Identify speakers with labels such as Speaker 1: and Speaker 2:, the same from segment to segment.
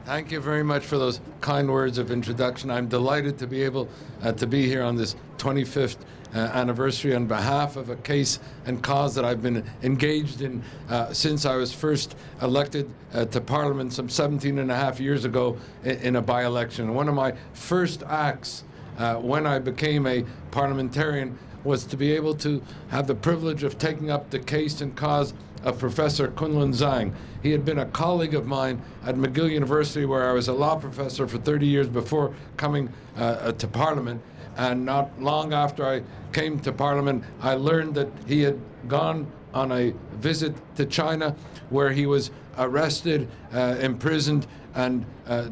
Speaker 1: Thank you very much for those kind words of introduction. I'm delighted to be able to be here on this 25th anniversary on behalf of a case and cause that I've been engaged in since I was first elected to Parliament some 17 and a half years ago in a by-election. One of my first acts when I became a parliamentarian was to be able to have the privilege of taking up the case and cause of Professor Kunlun Zhang. He had been a colleague of mine at McGill University, where I was a law professor for 30 years before coming to Parliament. And not long after I came to Parliament, I learned that he had gone on a visit to China, where he was arrested, imprisoned, and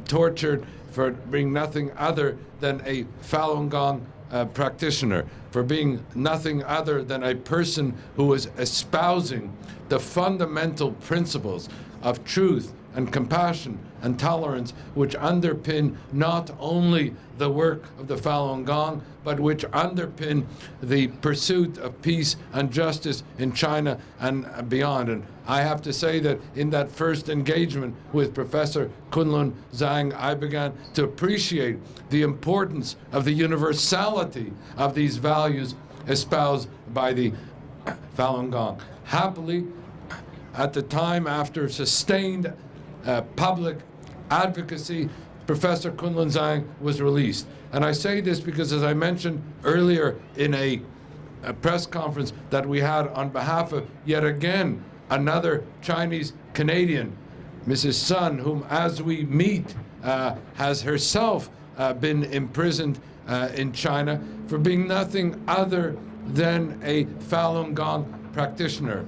Speaker 1: tortured for being nothing other than a Falun Gong practitioner, for being nothing other than a person who was espousing the fundamental principles of truth and compassion and tolerance, which underpin not only the work of the Falun Gong, but which underpin the pursuit of peace and justice in China and beyond. And I have to say that in that first engagement with Professor Kunlun Zhang, I began to appreciate the importance of the universality of these values espoused by the Falun Gong. Happily, at the time, after sustained public advocacy, Professor Kunlun Zhang was released. And I say this because, as I mentioned earlier in a press conference that we had on behalf of, yet again, another Chinese Canadian, Mrs. Sun, whom, as we meet, has herself been imprisoned in China for being nothing other than a Falun Gong practitioner.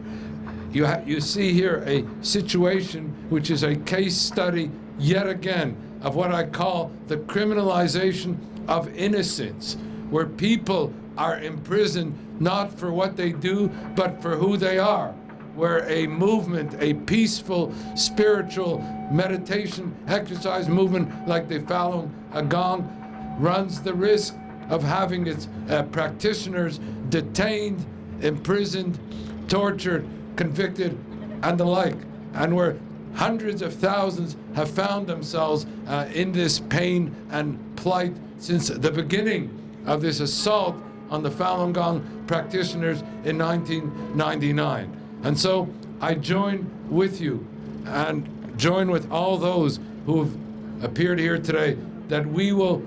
Speaker 1: You see here a situation which is a case study, yet again, of what I call the criminalization of innocence, where people are imprisoned not for what they do, but for who they are, where a movement, a peaceful, spiritual meditation exercise movement like the Falun Gong runs the risk of having its practitioners detained, imprisoned, tortured, convicted, and the like, and where hundreds of thousands have found themselves in this pain and plight since the beginning of this assault on the Falun Gong practitioners in 1999. And so I join with you and join with all those who have appeared here today that we will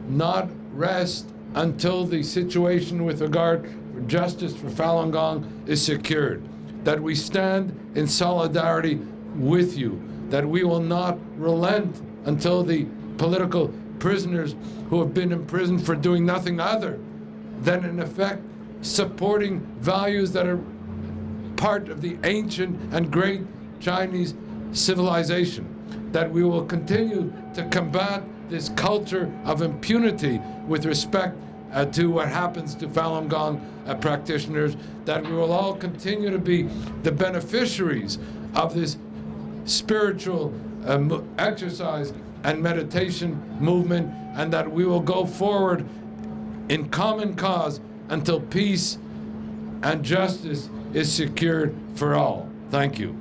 Speaker 1: not rest until the situation with regard for justice for Falun Gong is secured, that we stand in solidarity with you, that we will not relent until the political prisoners who have been imprisoned for doing nothing other than, in effect, supporting values that are part of the ancient and great Chinese civilization, that we will continue to combat this culture of impunity with respect to what happens to Falun Gong practitioners, that we will all continue to be the beneficiaries of this spiritual exercise and meditation movement, and that we will go forward in common cause until peace and justice is secured for all. Thank you.